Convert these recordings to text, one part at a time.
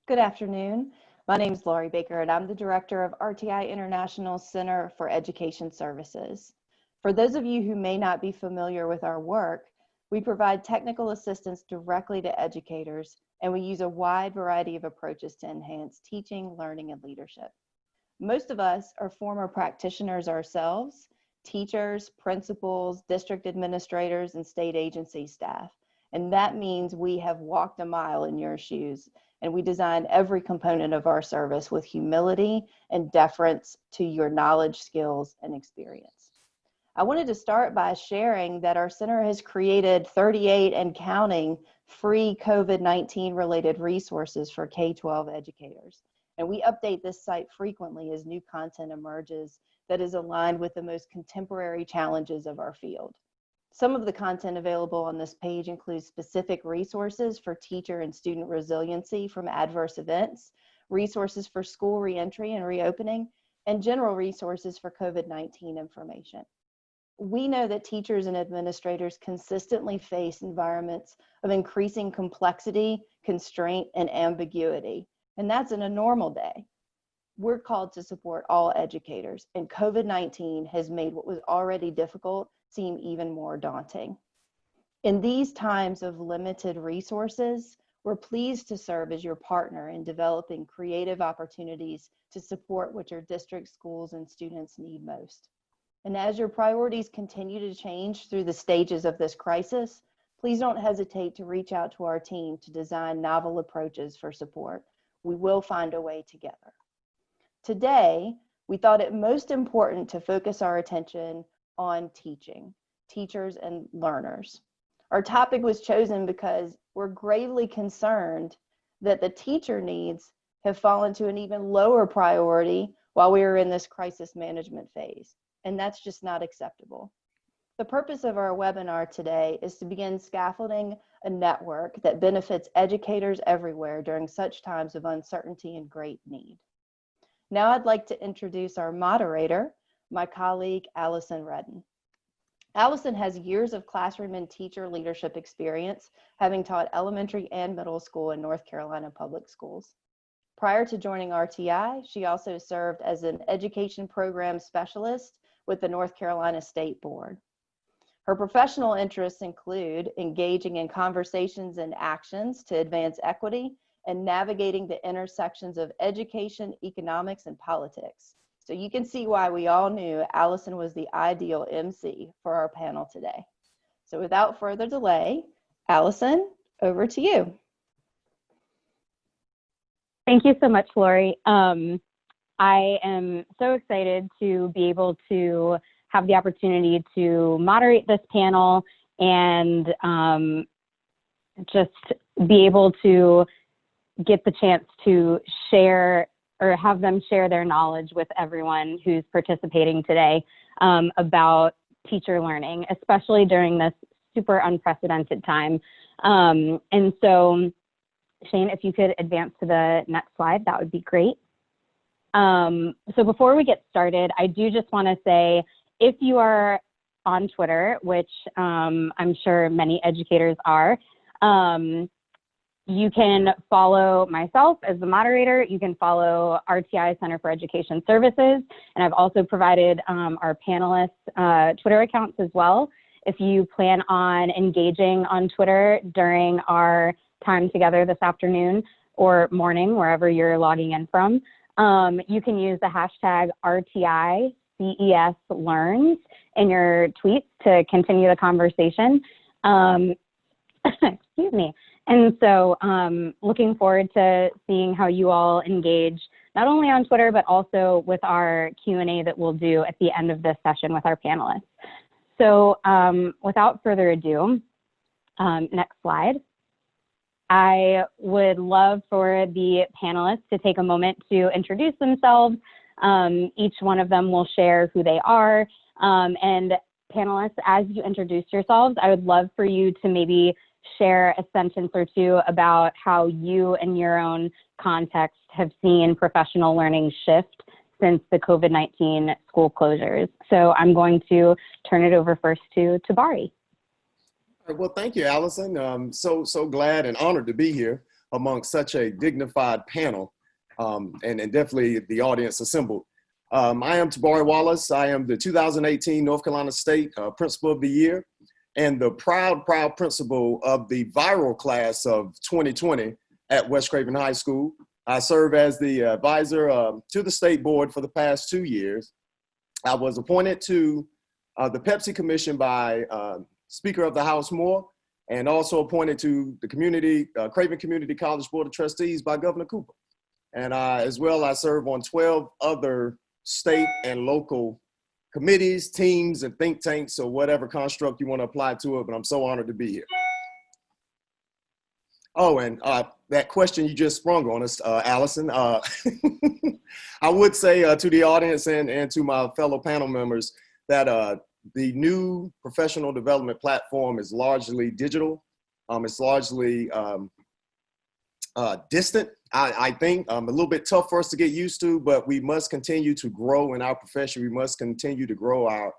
Good afternoon. My name is Laurie Baker, and I'm the director of RTI International Center for Education Services. For those of you who may not be familiar with our work, we provide technical assistance directly to educators, and we use a wide variety of approaches to enhance teaching, learning, and leadership. Most of us are former practitioners ourselves, teachers, principals, district administrators, and state agency staff. And that means we have walked a mile in your shoes, and we design every component of our service with humility and deference to your knowledge, skills, and experience. I wanted to start by sharing that our center has created 38 and counting free COVID-19 related resources for K-12 educators. And we update this site frequently as new content emerges that is aligned with the most contemporary challenges of our field. Some of the content available on this page includes specific resources for teacher and student resiliency from adverse events, resources for school reentry and reopening, and general resources for COVID-19 information. We know that teachers and administrators consistently face environments of increasing complexity, constraint, and ambiguity, and that's in a normal day. We're called to support all educators, and COVID-19 has made what was already difficult seem even more daunting. In these times of limited resources, we're pleased to serve as your partner in developing creative opportunities to support what your district schools and students need most. And as your priorities continue to change through the stages of this crisis, please don't hesitate to reach out to our team to design novel approaches for support. We will find a way together. Today, we thought it most important to focus our attention on teaching, teachers and learners. Our topic was chosen because we're gravely concerned that the teacher needs have fallen to an even lower priority while we are in this crisis management phase, and that's just not acceptable. The purpose of our webinar today is to begin scaffolding a network that benefits educators everywhere during such times of uncertainty and great need. Now I'd like to introduce our moderator, my colleague, Allison Redden. Allison has years of classroom and teacher leadership experience, having taught elementary and middle school in North Carolina public schools. Prior to joining RTI, she also served as an education program specialist with the North Carolina State Board. Her professional interests include engaging in conversations and actions to advance equity and navigating the intersections of education, economics, and politics. So you can see why we all knew Allison was the ideal MC for our panel today. So without further delay, Allison, over to you. Thank you so much, Lori. I am so excited to be able to have the opportunity to moderate this panel and just be able to get the chance to share or have them share their knowledge with everyone who's participating today about teacher learning, especially during this super unprecedented time. And so, Shane, if you could advance to the next slide, that would be great. So before we get started, I do just want to say, if you are on Twitter, which I'm sure many educators are, you can follow myself as the moderator. You can follow RTI Center for Education Services. And I've also provided our panelists Twitter accounts as well. If you plan on engaging on Twitter during our time together this afternoon or morning, wherever you're logging in from, you can use the hashtag RTICESLearns in your tweets to continue the conversation. Excuse me. And so looking forward to seeing how you all engage, not only on Twitter, but also with our Q&A that we'll do at the end of this session with our panelists. So without further ado, next slide. I would love for the panelists to take a moment to introduce themselves. Each one of them will share who they are. And panelists, as you introduce yourselves, I would love for you to maybe share a sentence or two about how you in your own context have seen professional learning shift since the COVID-19 school closures. So I'm going to turn it over first to Tabari. Well, thank you, Allison. So glad and honored to be here. among such a dignified panel, and definitely the audience assembled. I am Tabari Wallace. I am the 2018 North Carolina State Principal of the Year and the proud principal of the viral class of 2020 at West Craven High School. I serve as the advisor to the state board for the past 2 years. I was appointed to the Pepsi Commission by Speaker of the House Moore, and also appointed to the Craven Community College Board of Trustees by Governor Cooper. And as well, I serve on 12 other state and local committees, teams, and think tanks, or whatever construct you want to apply to it, but I'm so honored to be here. Oh, and that question you just sprung on us, Allison, I would say to the audience and to my fellow panel members that the new professional development platform is largely digital. It's largely distant, I think. A little bit tough for us to get used to, but we must continue to grow in our profession. We must continue to grow our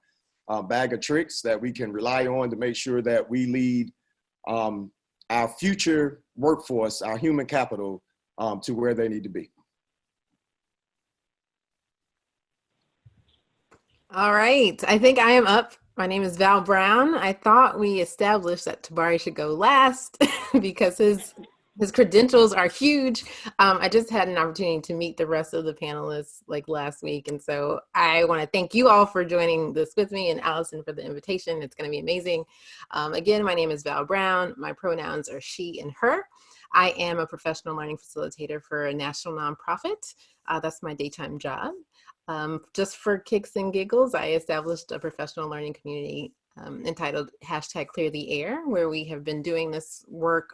bag of tricks that we can rely on to make sure that we lead our future workforce, our human capital, to where they need to be. All right, I think I am up. My name is Val Brown. I thought we established that Tabari should go last because his credentials are huge. I just had an opportunity to meet the rest of the panelists like last week. And so I want to thank you all for joining this with me, and Allison for the invitation. It's going to be amazing. Again, my name is Val Brown. My pronouns are she and her. I am a professional learning facilitator for a national nonprofit. That's my daytime job. Just for kicks and giggles, I established a professional learning community entitled #ClearTheAir, where we have been doing this work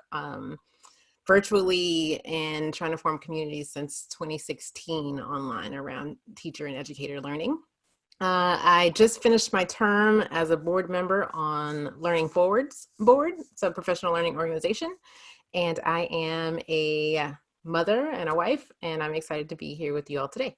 virtually and trying to form communities since 2016 online around teacher and educator learning. I just finished my term as a board member on Learning Forward's board, so professional learning organization, and I am a mother and a wife, and I'm excited to be here with you all today.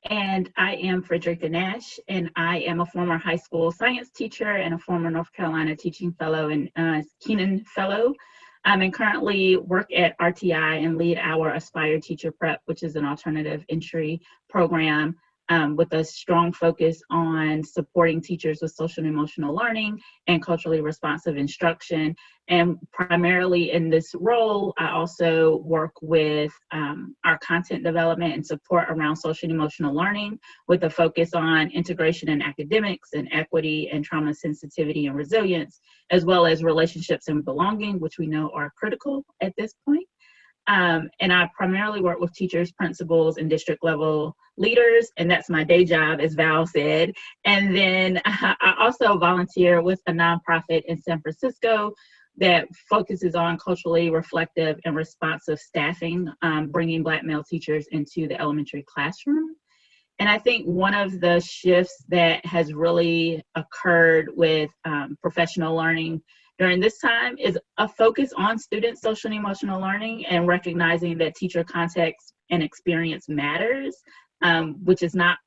And I am Frederica Nash, and I am a former high school science teacher and a former North Carolina teaching fellow and Keenan fellow. And currently work at RTI and lead our Aspire Teacher Prep, which is an alternative entry program with a strong focus on supporting teachers with social and emotional learning and culturally responsive instruction. And primarily in this role, I also work with our content development and support around social and emotional learning with a focus on integration in academics and equity and trauma sensitivity and resilience, as well as relationships and belonging, which we know are critical at this point. And I primarily work with teachers, principals, and district level leaders, and that's my day job, as Val said. And then I also volunteer with a nonprofit in San Francisco that focuses on culturally reflective and responsive staffing, bringing Black male teachers into the elementary classroom. And I think one of the shifts that has really occurred with professional learning during this time is a focus on student social and emotional learning and recognizing that teacher context and experience matters, which has not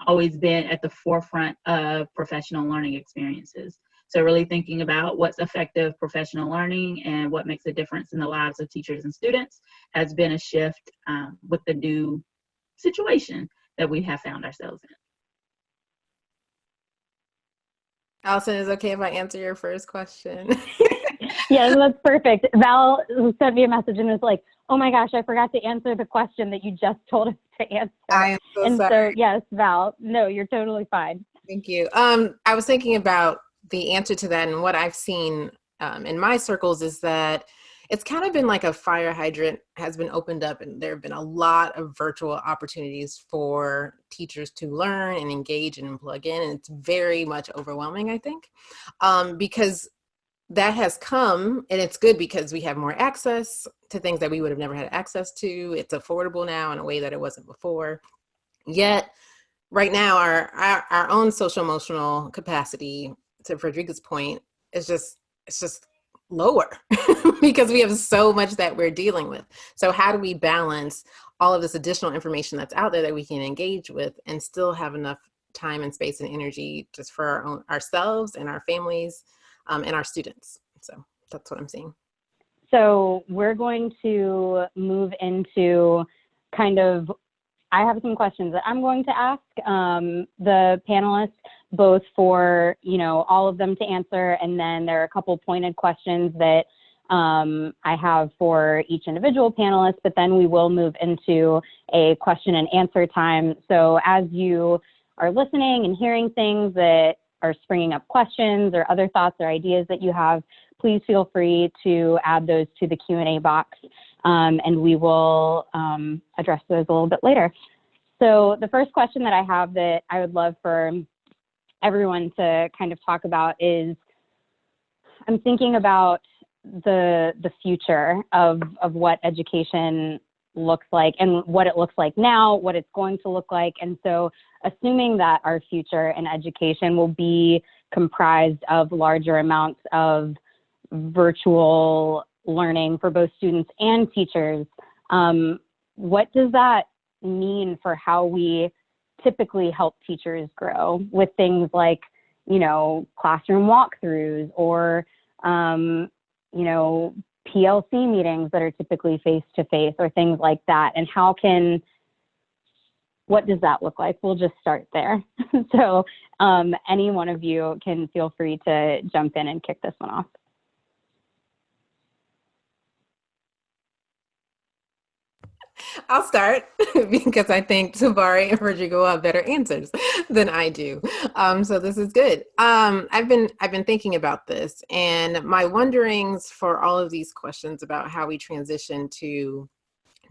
always been at the forefront of professional learning experiences. So really thinking about what's effective professional learning and what makes a difference in the lives of teachers and students has been a shift with the new situation that we have found ourselves in. Allison, is it okay if I answer your first question? Yeah, that's perfect. Val sent me a message and was like, oh my gosh, I forgot to answer the question that you just told us to answer. I am so sorry. So yes, Val, no, you're totally fine. Thank you. I was thinking about the answer to that, and what I've seen in my circles is that it's kind of been like a fire hydrant has been opened up, and there have been a lot of virtual opportunities for teachers to learn and engage and plug in. And it's very much overwhelming, I think, because that has come, and it's good because we have more access to things that we would have never had access to. It's affordable now in a way that it wasn't before. Yet right now, our own social emotional capacity, to Frederica's point, it's just lower because we have so much that we're dealing with. So how do we balance all of this additional information that's out there that we can engage with and still have enough time and space and energy just for ourselves and our families and our students. So that's what I'm seeing. So we're going to move into kind of, I have some questions that I'm going to ask the panelists, both for, all of them to answer. And then there are a couple pointed questions that I have for each individual panelist, but then we will move into a question and answer time. So as you are listening and hearing things that are springing up questions or other thoughts or ideas that you have, please feel free to add those to the Q&A box, and we will address those a little bit later. So the first question that I have that I would love for everyone to kind of talk about is, I'm thinking about the future of what education looks like and what it looks like now, what it's going to look like. And so assuming that our future in education will be comprised of larger amounts of virtual learning for both students and teachers, what does that mean for how we typically help teachers grow with things like, classroom walkthroughs or, PLC meetings that are typically face-to-face or things like that? And what does that look like? We'll just start there. So any one of you can feel free to jump in and kick this one off. I'll start because I think Tabari and Rodrigo have better answers than I do. So this is good. I've been thinking about this, and my wonderings for all of these questions about how we transition to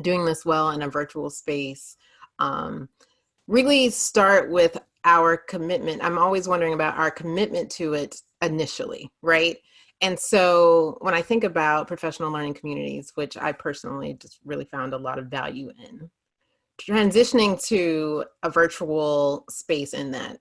doing this well in a virtual space really start with our commitment. I'm always wondering about our commitment to it initially, right? And so when I think about professional learning communities, which I personally just really found a lot of value in, transitioning to a virtual space in that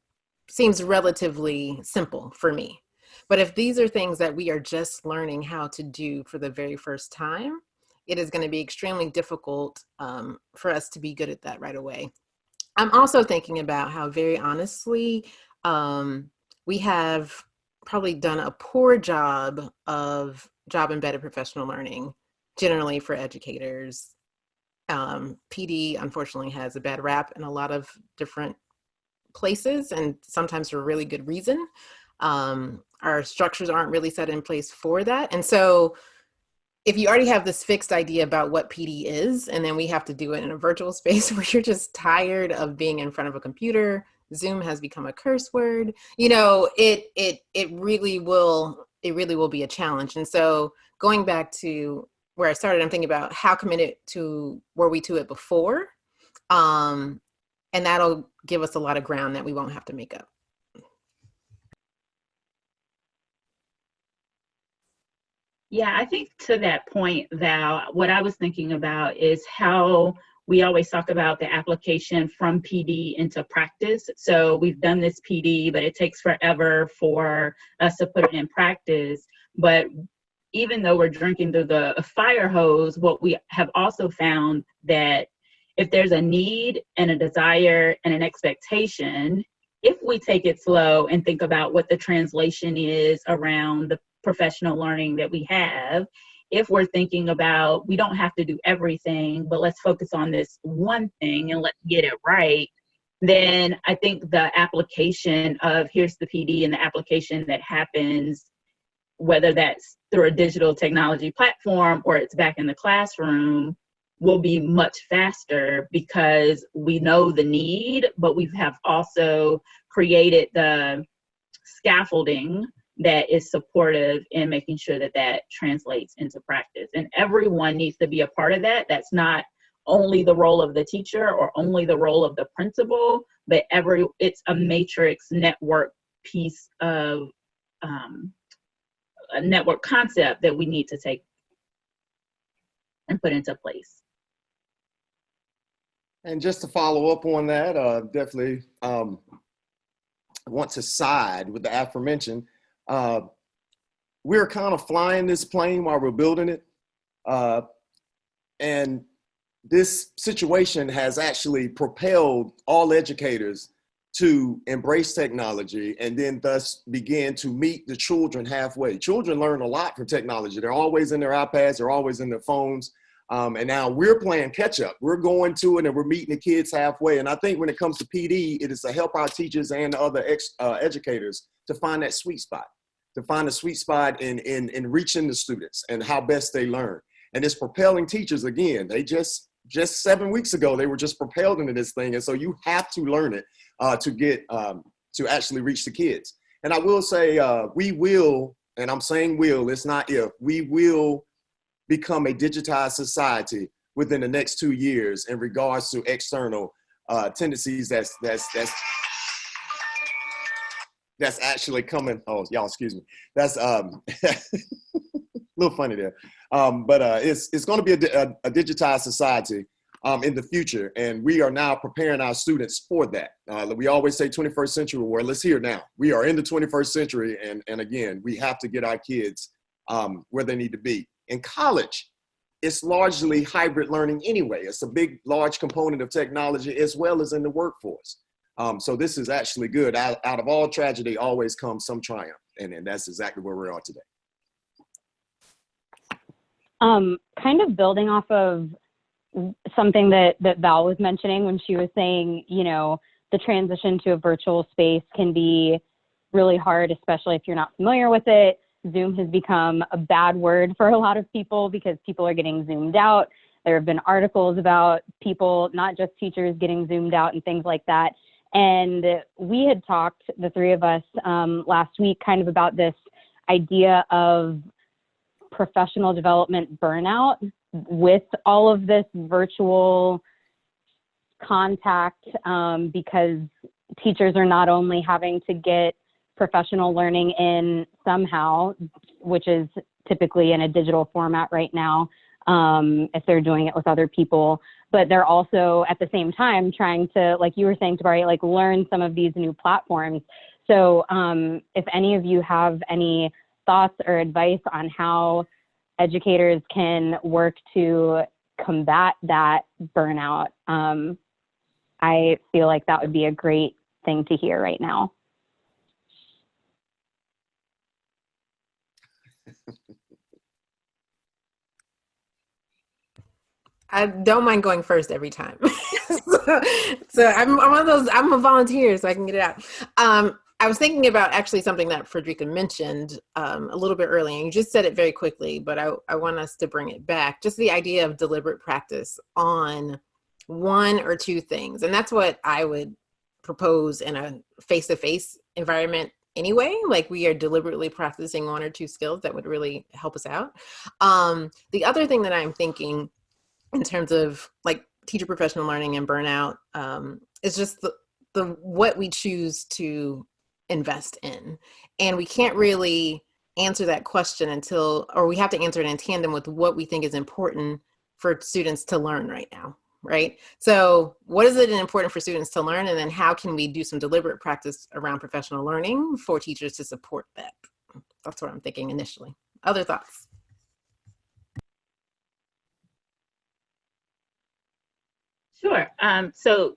seems relatively simple for me. But if these are things that we are just learning how to do for the very first time, it is going to be extremely difficult for us to be good at that right away. I'm also thinking about how very honestly, we have probably done a poor job of job-embedded professional learning, generally for educators. PD, unfortunately, has a bad rap in a lot of different places, and sometimes for a really good reason. Our structures aren't really set in place for that. And so if you already have this fixed idea about what PD is, and then we have to do it in a virtual space where you're just tired of being in front of a computer, Zoom has become a curse word, it really will be a challenge. And so going back to where I started, I'm thinking about how committed were we to it before? And that'll give us a lot of ground that we won't have to make up. Yeah, I think to that point, Val, what I was thinking about is how we always talk about the application from PD into practice. So we've done this PD, but it takes forever for us to put it in practice. But even though we're drinking through the fire hose, what we have also found that if there's a need and a desire and an expectation, if we take it slow and think about what the translation is around the professional learning that we have, if we're thinking about, we don't have to do everything, but let's focus on this one thing and let's get it right, then I think the application of here's the PD and the application that happens, whether that's through a digital technology platform or it's back in the classroom, will be much faster because we know the need, but we have also created the scaffolding that is supportive in making sure that that translates into practice. And everyone needs to be a part of that. That's not only the role of the teacher or only the role of the principal, but it's a matrix network piece of a network concept that we need to take and put into place. And just to follow up on that, definitely want to side with the aforementioned. We're kind of flying this plane while we're building it. And this situation has actually propelled all educators to embrace technology and then thus begin to meet the children halfway. Children learn a lot from technology. They're always in their iPads, they're always in their phones. And now we're playing catch up. We're going to it and we're meeting the kids halfway. And I think when it comes to PD, it is to help our teachers and other educators to find that sweet spot, in reaching the students and how best they learn. And it's propelling teachers again. They just 7 weeks ago, they were just propelled into this thing. And so you have to learn it to get to actually reach the kids. And I will say we will, and I'm saying will, it's not if, we will become a digitized society within the next 2 years in regards to external tendencies that's actually coming. Oh, y'all, excuse me. That's a little funny there. But it's going to be a digitized society in the future. And we are now preparing our students for that. We always say 21st century, well, let's hear it now. We are in the 21st century. And again, we have to get our kids where they need to be. In college, it's largely hybrid learning anyway. It's a large component of technology as well as in the workforce. So this is actually good. Out of all tragedy always comes some triumph. And that's exactly where we are today. Kind of building off of something that Val was mentioning when she was saying, you know, the transition to a virtual space can be really hard, especially if you're not familiar with it. Zoom has become a bad word for a lot of people because people are getting zoomed out. There have been articles about people, not just teachers, getting zoomed out and things like that. And we had talked, the three of us, last week kind of about this idea of professional development burnout with all of this virtual contact, because teachers are not only having to get professional learning in somehow, which is typically in a digital format right now, if they're doing it with other people, but they're also at the same time trying to, like you were saying, Tabari, like learn some of these new platforms. So if any of you have any thoughts or advice on how educators can work to combat that burnout, I feel like that would be a great thing to hear right now. I don't mind going first every time. so I'm one of those, I'm a volunteer, so I can get it out. I was thinking about actually something that Frederica mentioned a little bit earlier, and you just said it very quickly, but I want us to bring it back. Just the idea of deliberate practice on one or two things. And that's what I would propose in a face-to-face environment anyway. Like, we are deliberately practicing one or two skills that would really help us out. The other thing that I'm thinking in terms of like teacher professional learning and burnout is just the what we choose to invest in. And we can't really answer that question until, or we have to answer it in tandem with what we think is important for students to learn right now, right? So what is it important for students to learn? And then how can we do some deliberate practice around professional learning for teachers to support that? That's what I'm thinking initially. Other thoughts? Sure. So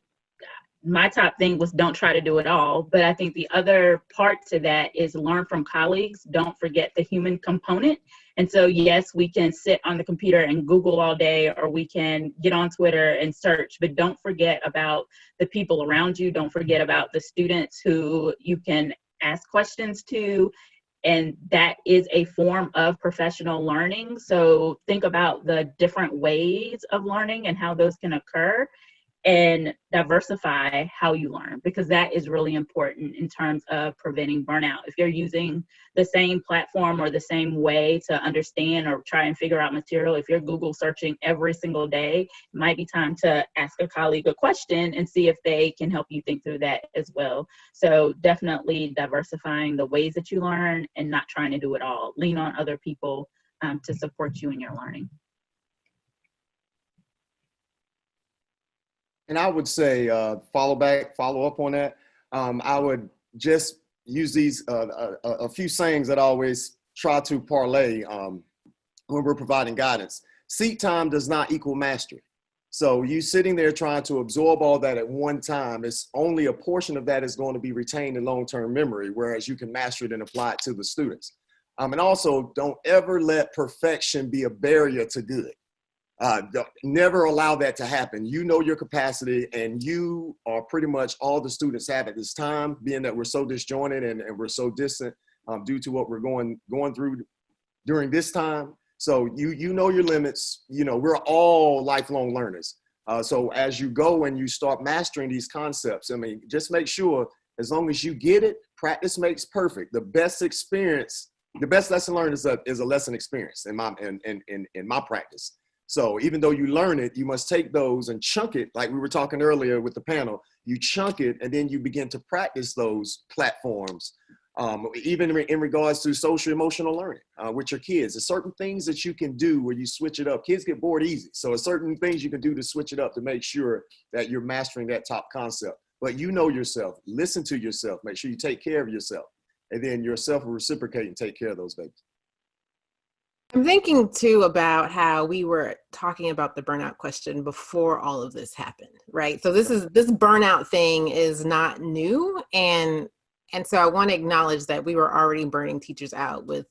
my top thing was don't try to do it all. But I think the other part to that is learn from colleagues. Don't forget the human component. And so, yes, we can sit on the computer and Google all day, or we can get on Twitter and search, but don't forget about the people around you. Don't forget about the students who you can ask questions to. And that is a form of professional learning. So think about the different ways of learning and how those can occur, and diversify how you learn, because that is really important in terms of preventing burnout. If you're using the same platform or the same way to understand or try and figure out material, if you're Google searching every single day, it might be time to ask a colleague a question and see if they can help you think through that as well. So definitely diversifying the ways that you learn and not trying to do it all. Lean on other people to support you in your learning. And I would say follow up on that. I would just use these a few sayings that I always try to parlay when we're providing guidance. Seat time does not equal mastery. So you sitting there trying to absorb all that at one time, it's only a portion of that is going to be retained in long-term memory, whereas you can master it and apply it to the students. And also, don't ever let perfection be a barrier to good. Never allow that to happen. You know your capacity, and you are pretty much all the students have at this time, being that we're so disjointed and we're so distant due to what we're going through during this time. So you know your limits. You know, we're all lifelong learners. So as you go and you start mastering these concepts, I mean, just make sure, as long as you get it, practice makes perfect. The best experience, the best lesson learned is a lesson experience in my practice. So even though you learn it, you must take those and chunk it, like we were talking earlier with the panel. You chunk it, and then you begin to practice those platforms. Even in regards to social emotional learning with your kids, there's certain things that you can do where you switch it up. Kids get bored easy. So there's certain things you can do to switch it up to make sure that you're mastering that top concept. But you know yourself, listen to yourself, make sure you take care of yourself, and then yourself will reciprocate and take care of those babies. I'm thinking too about how we were talking about the burnout question before all of this happened, right? So this burnout thing is not new. And so I want to acknowledge that we were already burning teachers out with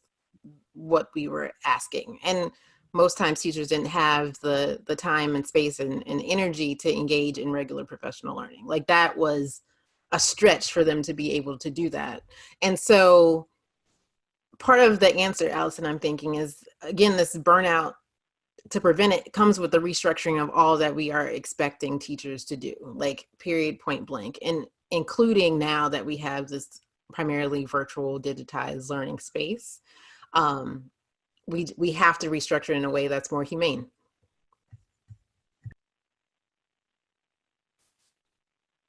what we were asking. And most times teachers didn't have the time and space and energy to engage in regular professional learning. Like, that was a stretch for them to be able to do that. And so part of the answer, Allison, I'm thinking is, again, this burnout, to prevent it, comes with the restructuring of all that we are expecting teachers to do, like, period, point blank. And including now that we have this primarily virtual digitized learning space, we have to restructure in a way that's more humane.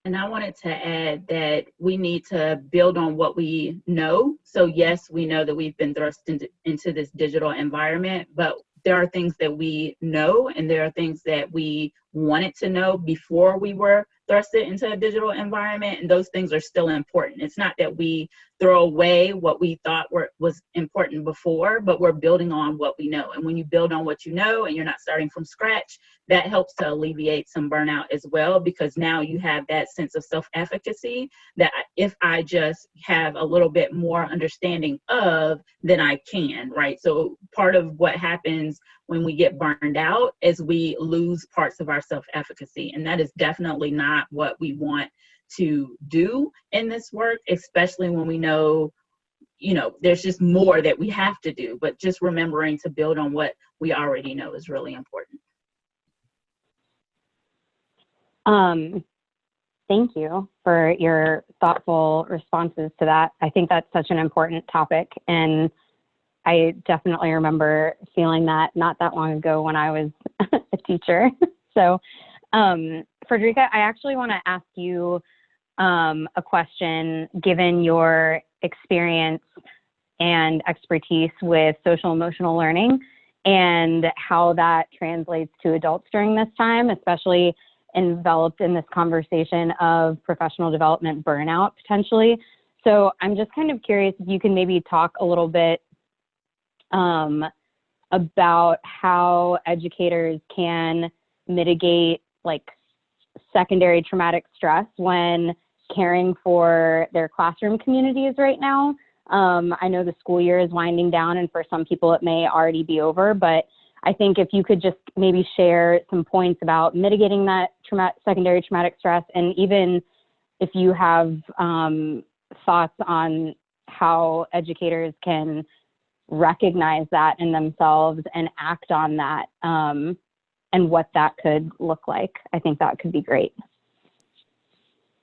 And I wanted to add that we need to build on what we know. So yes, we know that we've been thrust into this digital environment, but there are things that we know, and there are things that we wanted to know before we were thrusted into a digital environment, and those things are still important. It's not that we throw away what we thought was important before, but we're building on what we know. And when you build on what you know and you're not starting from scratch, that helps to alleviate some burnout as well, because now you have that sense of self-efficacy that if I just have a little bit more understanding of, then I can, right? So part of what happens when we get burned out is we lose parts of our self-efficacy. And that is definitely not what we want to do in this work, especially when we know, there's just more that we have to do. But just remembering to build on what we already know is really important. Thank you for your thoughtful responses to that. I think that's such an important topic, and I definitely remember feeling that not that long ago when I was a teacher. So, Frederica, I actually want to ask you a question, given your experience and expertise with social emotional learning and how that translates to adults during this time, especially enveloped in this conversation of professional development burnout potentially. So I'm just kind of curious if you can maybe talk a little bit about how educators can mitigate like secondary traumatic stress when caring for their classroom communities right now. I know the school year is winding down, and for some people it may already be over, but I think if you could just maybe share some points about mitigating that secondary traumatic stress, and even if you have thoughts on how educators can recognize that in themselves and act on that, and what that could look like, I think that could be great.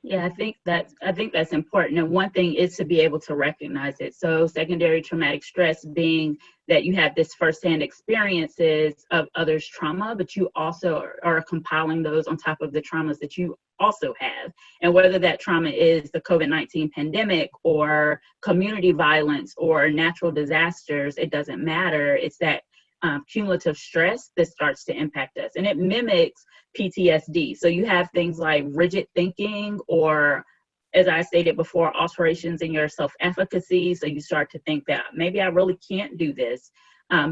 Yeah, I think that's important. And one thing is to be able to recognize it. So secondary traumatic stress being that you have this firsthand experiences of others' trauma, but you also are compiling those on top of the traumas that you also have. And whether that trauma is the COVID-19 pandemic or community violence or natural disasters, it doesn't matter. It's that cumulative stress that starts to impact us, and it mimics PTSD. So you have things like rigid thinking, or, as I stated before, alterations in your self-efficacy. So you start to think that maybe I really can't do this.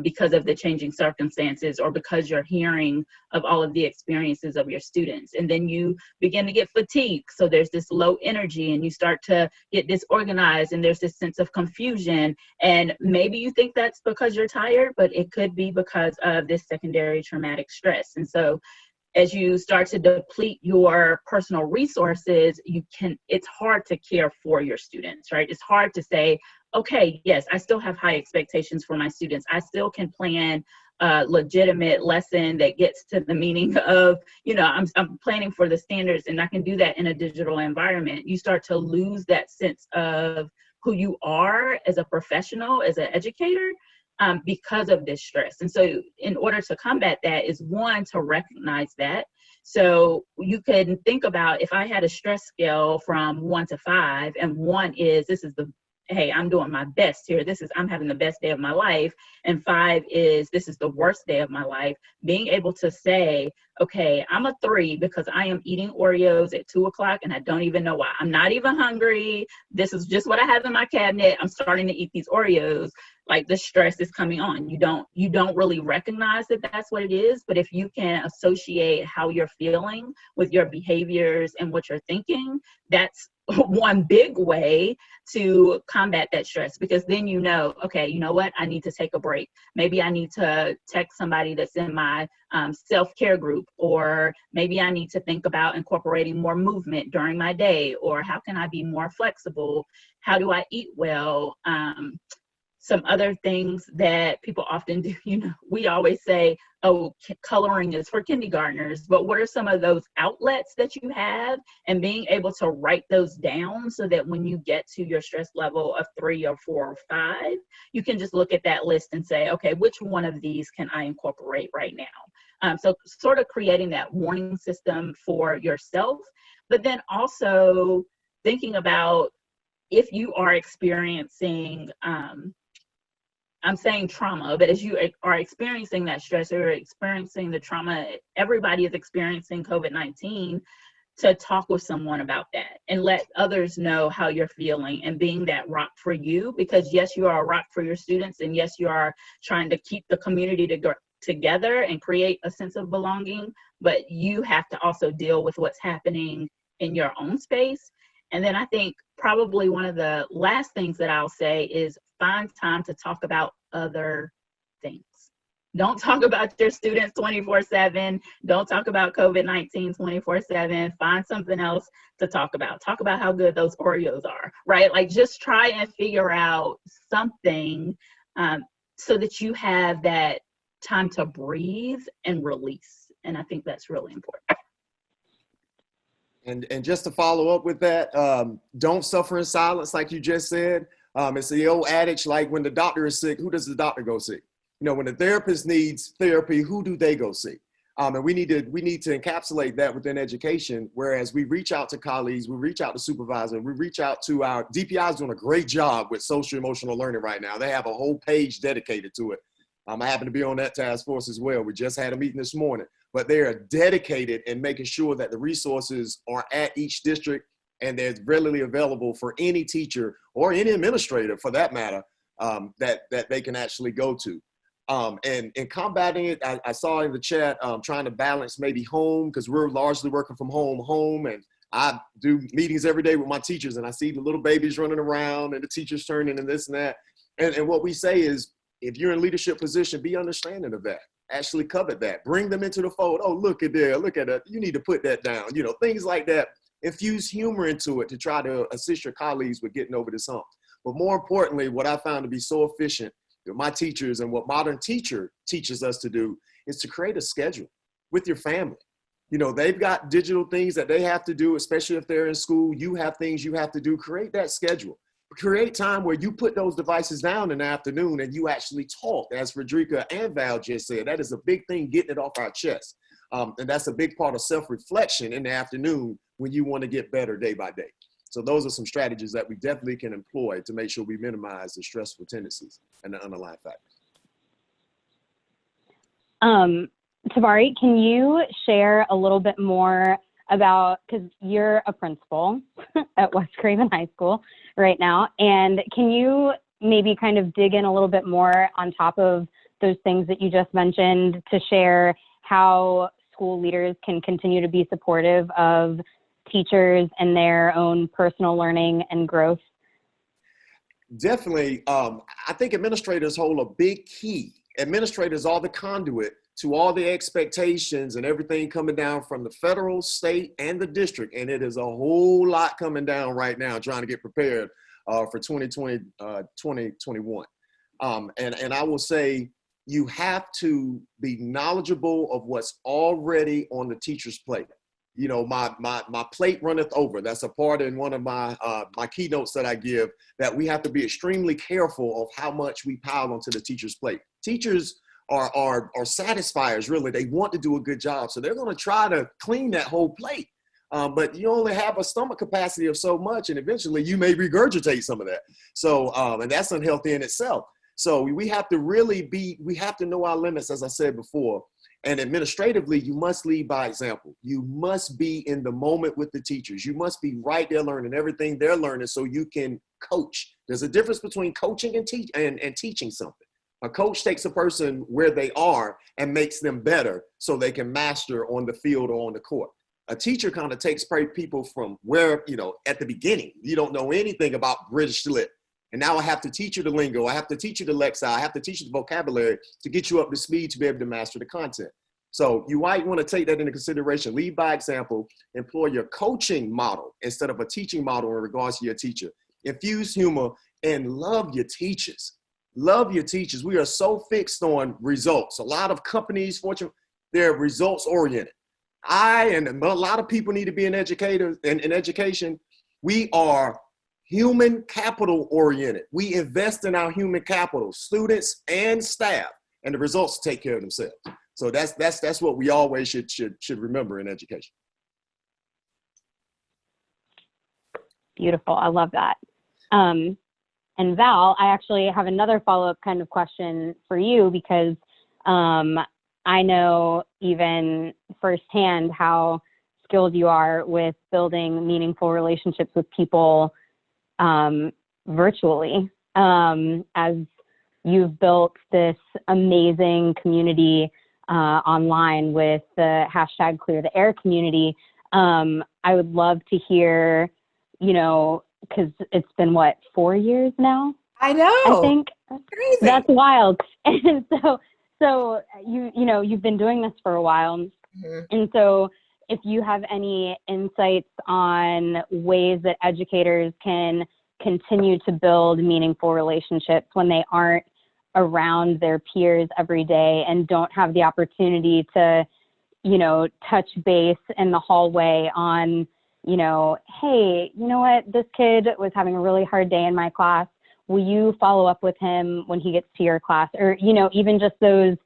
because of the changing circumstances, or because you're hearing of all of the experiences of your students. And then you begin to get fatigued. So there's this low energy, and you start to get disorganized, and there's this sense of confusion. And maybe you think that's because you're tired, but it could be because of this secondary traumatic stress. And so as you start to deplete your personal resources, it's hard to care for your students, right? It's hard to say, okay, yes, I still have high expectations for my students. I still can plan a legitimate lesson that gets to the meaning of, I'm planning for the standards, and I can do that in a digital environment. You start to lose that sense of who you are as a professional, as an educator, because of this stress. And so in order to combat that is, one, to recognize that. So you can think about, if I had a stress scale from 1 to 5, and 1 is, hey, I'm doing my best here. I'm having the best day of my life. And 5 is, this is the worst day of my life. Being able to say, okay, I'm a 3 because I am eating Oreos at 2 o'clock and I don't even know why. I'm not even hungry. This is just what I have in my cabinet. I'm starting to eat these Oreos. Like, the stress is coming on. You don't really recognize that that's what it is. But if you can associate how you're feeling with your behaviors and what you're thinking, that's one big way to combat that stress, because then okay, you know what? I need to take a break. Maybe I need to text somebody that's in my self-care group, or maybe I need to think about incorporating more movement during my day, or how can I be more flexible? How do I eat well? Some other things that people often do, we always say, oh, coloring is for kindergartners, but what are some of those outlets that you have? And being able to write those down so that when you get to your stress level of 3 or 4 or 5, you can just look at that list and say, okay, which one of these can I incorporate right now? So sort of creating that warning system for yourself, but then also thinking about, if you are experiencing, I'm saying trauma, but as you are experiencing that stress, or experiencing the trauma, everybody is experiencing COVID-19, to talk with someone about that and let others know how you're feeling, and being that rock for you, because yes, you are a rock for your students, and yes, you are trying to keep the community together and create a sense of belonging, but you have to also deal with what's happening in your own space. And then I think probably one of the last things that I'll say is, find time to talk about other things. Don't talk about your students 24/7. Don't talk about COVID-19 24/7. Find something else to talk about. Talk about how good those Oreos are, right? Like, just try and figure out something so that you have that time to breathe and release. And I think that's really important. And just to follow up with that, don't suffer in silence, like you just said. It's the old adage, like, when the doctor is sick, who does the doctor go see? When the therapist needs therapy, who do they go see? And we need to encapsulate that within education, whereas we reach out to colleagues, we reach out to supervisors, we reach out to our DPI is doing a great job with social emotional learning right now. They have a whole page dedicated to it. I happen to be on that task force as well. We just had a meeting this morning, but they are dedicated in making sure that the resources are at each district, and they're readily available for any teacher or any administrator, for that matter, that they can actually go to. And in combating it, I saw in the chat, trying to balance maybe home, because we're largely working from home, and I do meetings every day with my teachers, and I see the little babies running around and the teachers turning and this and that. And what we say is, if you're in leadership position, be understanding of that. Actually covet that. Bring them into the fold. Oh, look at that. You need to put that down. Things like that. Infuse humor into it to try to assist your colleagues with getting over this hump. But more importantly, what I found to be so efficient with my teachers, and what Modern Teacher teaches us to do, is to create a schedule with your family. They've got digital things that they have to do, especially if they're in school. You have things you have to do. Create that schedule. Create time where you put those devices down in the afternoon and you actually talk, as Frederica and Val just said. That is a big thing, getting it off our chest. And that's a big part of self-reflection in the afternoon when you want to get better day by day. So those are some strategies that we definitely can employ to make sure we minimize the stressful tendencies and the underlying factors. Tabari, can you share a little bit more about, because you're a principal at West Craven High School right now, and can you maybe kind of dig in a little bit more on top of those things that you just mentioned to share how school leaders can continue to be supportive of teachers and their own personal learning and growth? Definitely. I think administrators hold a big key. Administrators are the conduit to all the expectations and everything coming down from the federal, state, and the district. And it is a whole lot coming down right now, trying to get prepared for 2021. And I will say, you have to be knowledgeable of what's already on the teacher's plate. You know, my plate runneth over. That's a part in one of my keynotes that I give, that we have to be extremely careful of how much we pile onto the teacher's plate. Teachers are satisfiers, really. They want to do a good job, so they're going to try to clean that whole plate. But you only have a stomach capacity of so much, and eventually you may regurgitate some of that. So, and that's unhealthy in itself. So we have to we have to know our limits, as I said before. And administratively, you must lead by example. You must be in the moment with the teachers. You must be right there learning everything they're learning so you can coach. There's a difference between coaching and teaching something. A coach takes a person where they are and makes them better so they can master on the field or on the court. A teacher kind of takes people from where, at the beginning, you don't know anything about British lit. And now I have to teach you the lingo. I have to teach you the lexile. I have to teach you the vocabulary to get you up to speed to be able to master the content. So you might want to take that into consideration. Lead by example. Employ your coaching model instead of a teaching model in regards to your teacher. Infuse humor and love your teachers. Love your teachers. We are so fixed on results. A lot of companies, they're results oriented. And a lot of people need to be in education. We are human capital oriented. We invest in our human capital, students and staff, and the results take care of themselves. So that's what we always should remember in education. Beautiful. I love that. And Val, I actually have another follow-up kind of question for you, because I know even firsthand how skilled you are with building meaningful relationships with people virtually, as you've built this amazing community online with the hashtag Clear the Air community. I would love to hear, because it's been 4 years now? I know. I think crazy. That's wild. And so you've been doing this for a while. Mm-hmm. And so if you have any insights on ways that educators can continue to build meaningful relationships when they aren't around their peers every day and don't have the opportunity to, touch base in the hallway on, hey, you know what, this kid was having a really hard day in my class. Will you follow up with him when he gets to your class? Or, even just those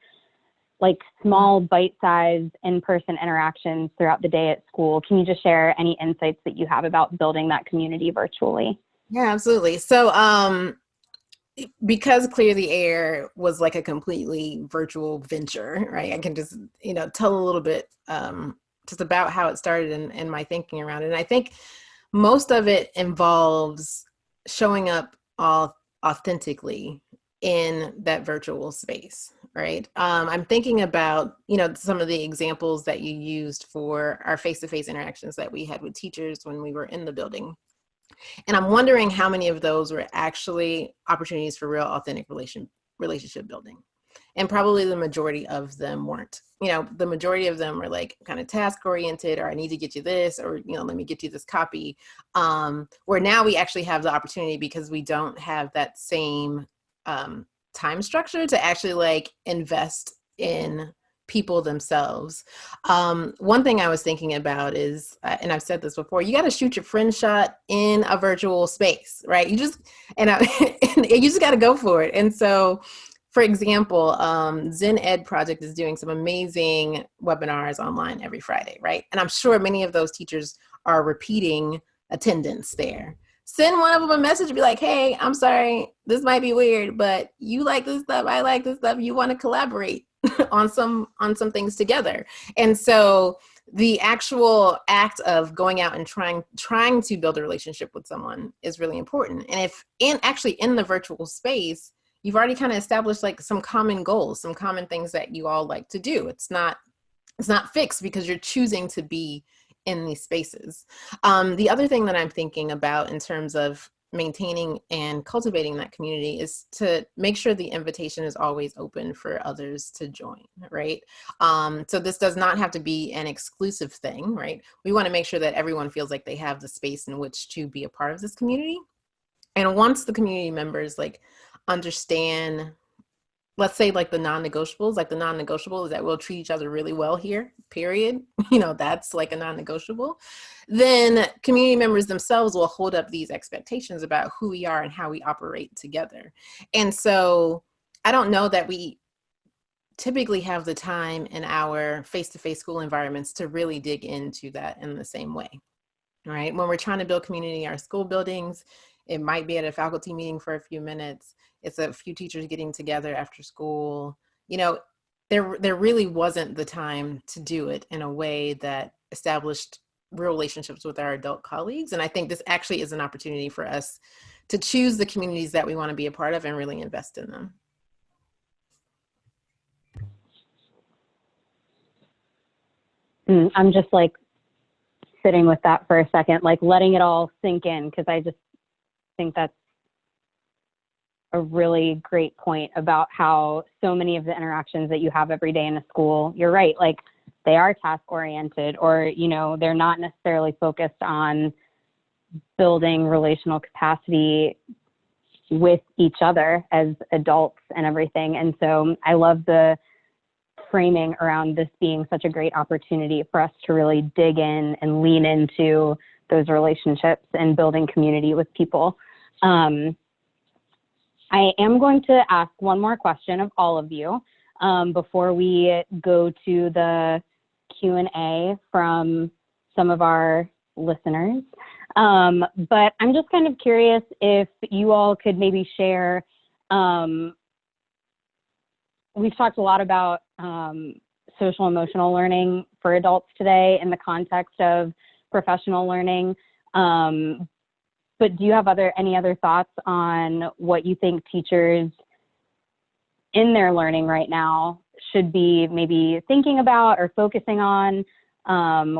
small bite-sized in-person interactions throughout the day at school. Can you just share any insights that you have about building that community virtually? Yeah, absolutely. So, because Clear the Air was a completely virtual venture, right? I can just, tell a little bit just about how it started and my thinking around it. And I think most of it involves showing up authentically in that virtual space, right? I'm thinking about, some of the examples that you used for our face-to-face interactions that we had with teachers when we were in the building. And I'm wondering how many of those were actually opportunities for real authentic relationship building. And probably the majority of them weren't. The majority of them were kind of task oriented, or I need to get you this, or, let me get you this copy. Where now we actually have the opportunity, because we don't have that same time structure, to actually invest in people themselves. One thing I was thinking about is, and I've said this before, you got to shoot your friend shot in a virtual space, right? You just got to go for it. And so, for example, Zen Ed Project is doing some amazing webinars online every Friday, right? And I'm sure many of those teachers are repeating attendance there. Send one of them a message, be like, hey, I'm sorry, this might be weird, but you like this stuff, I like this stuff, you want to collaborate on some things together. And so the actual act of going out and trying to build a relationship with someone is really important. And if in the virtual space, you've already kind of established like some common goals, some common things that you all like to do. It's not fixed because you're choosing to be in these spaces. The other thing that I'm thinking about in terms of maintaining and cultivating that community is to make sure the invitation is always open for others to join, right? So this does not have to be an exclusive thing, right? We want to make sure that everyone feels like they have the space in which to be a part of this community. And once the community members like understand, let's say like the non-negotiables, like the non-negotiable is that we'll treat each other really well here, period. You know, that's like a non-negotiable. Then community members themselves will hold up these expectations about who we are and how we operate together. And so I don't know that we typically have the time in our face-to-face school environments to really dig into that in the same way, right? When we're trying to build community in our school buildings, it might be at a faculty meeting for a few minutes. It's a few teachers getting together after school. You know, there really wasn't the time to do it in a way that established real relationships with our adult colleagues. And I think this actually is an opportunity for us to choose the communities that we want to be a part of and really invest in them. I'm just like sitting with that for a second, like letting it all sink in, because I just think that's a really great point about how so many of the interactions that you have every day in a school, you're right, like they are task oriented, or, you know, they're not necessarily focused on building relational capacity with each other as adults and everything. And so I love the framing around this being such a great opportunity for us to really dig in and lean into those relationships and building community with people. I am going to ask one more question of all of you before we go to the Q&A from some of our listeners. But I'm just kind of curious if you all could maybe share, we've talked a lot about social emotional learning for adults today in the context of professional learning. But do you have any other thoughts on what you think teachers in their learning right now should be maybe thinking about or focusing on,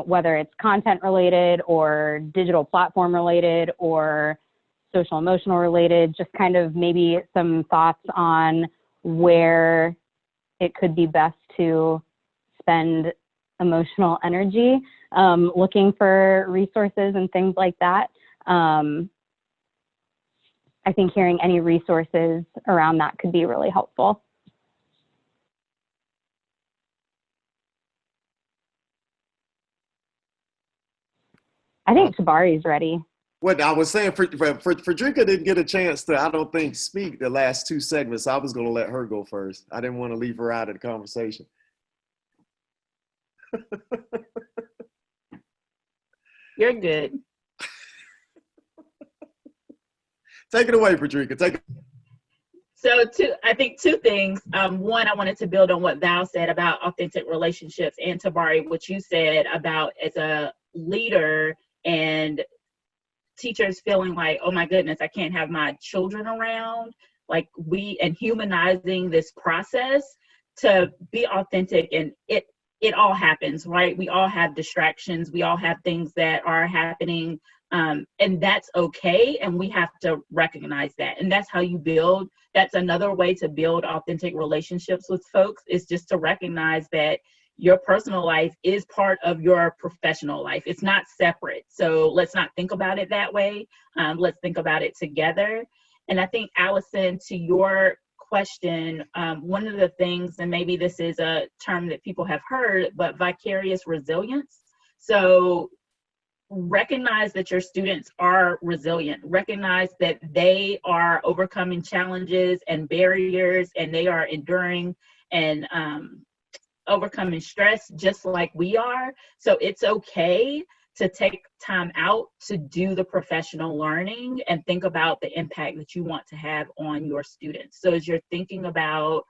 whether it's content related or digital platform related or social emotional related, just kind of maybe some thoughts on where it could be best to spend emotional energy, looking for resources and things like that. I think hearing any resources around that could be really helpful. I think Tabari's ready. What I was saying, Frederica didn't get a chance to, I don't think, speak the last two segments. I was going to let her go first. I didn't want to leave her out of the conversation. You're good. Take it away, Frederica. So I think two things. One, I wanted to build on what Val said about authentic relationships, and Tabari, what you said about as a leader and teachers feeling like, oh my goodness, I can't have my children around, and humanizing this process to be authentic. And it all happens, right? We all have distractions. We all have things that are happening, and that's okay. And we have to recognize that. And that's how you build. That's another way to build authentic relationships with folks, is just to recognize that your personal life is part of your professional life. It's not separate. So let's not think about it that way. Let's think about it together. And I think, Allison, to your question, one of the things, and maybe this is a term that people have heard, but vicarious resilience. So recognize that your students are resilient. Recognize that they are overcoming challenges and barriers, and they are enduring and overcoming stress just like we are. So it's okay to take time out to do the professional learning and think about the impact that you want to have on your students. So as you're thinking about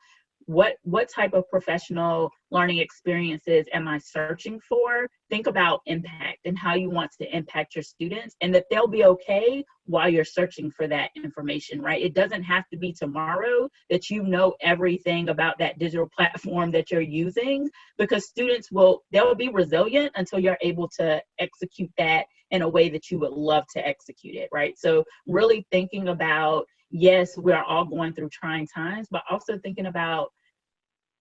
what type of professional learning experiences am I searching for? Think about impact and how you want to impact your students, and that they'll be okay while you're searching for that information, right? It doesn't have to be tomorrow that you know everything about that digital platform that you're using, because students they'll be resilient until you're able to execute that in a way that you would love to execute it, right? So really thinking about, yes, we're all going through trying times, but also thinking about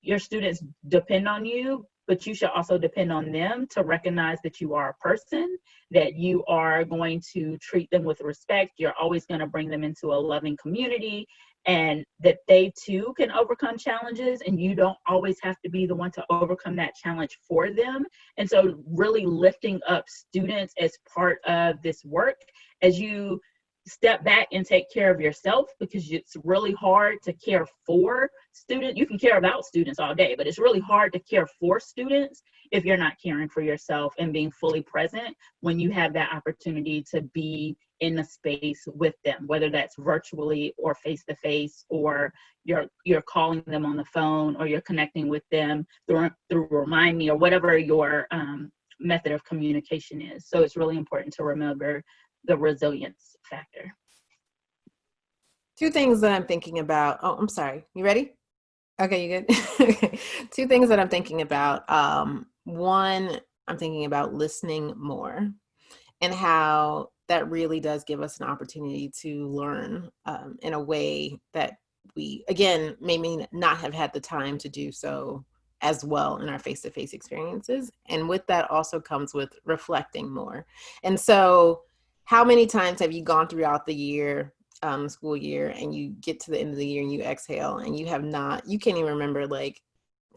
your students depend on you, but you should also depend on them to recognize that you are a person, that you are going to treat them with respect. You're always going to bring them into a loving community, and that they too can overcome challenges, and you don't always have to be the one to overcome that challenge for them. And so really lifting up students as part of this work as you step back and take care of yourself, because it's really hard to care for students. You can care about students all day, but it's really hard to care for students if you're not caring for yourself and being fully present when you have that opportunity to be in the space with them, whether that's virtually or face-to-face, or you're calling them on the phone, or you're connecting with them through Remind Me, or whatever your method of communication is. So it's really important to remember the resilience factor. Two things that I'm thinking about. Oh, I'm sorry. You ready? Okay, you good? Okay. Two things that I'm thinking about. One, I'm thinking about listening more, and how that really does give us an opportunity to learn in a way that we, again, maybe not have had the time to do so as well in our face-to-face experiences. And with that also comes with reflecting more. And so how many times have you gone throughout the year, school year, and you get to the end of the year and you exhale and you can't even remember like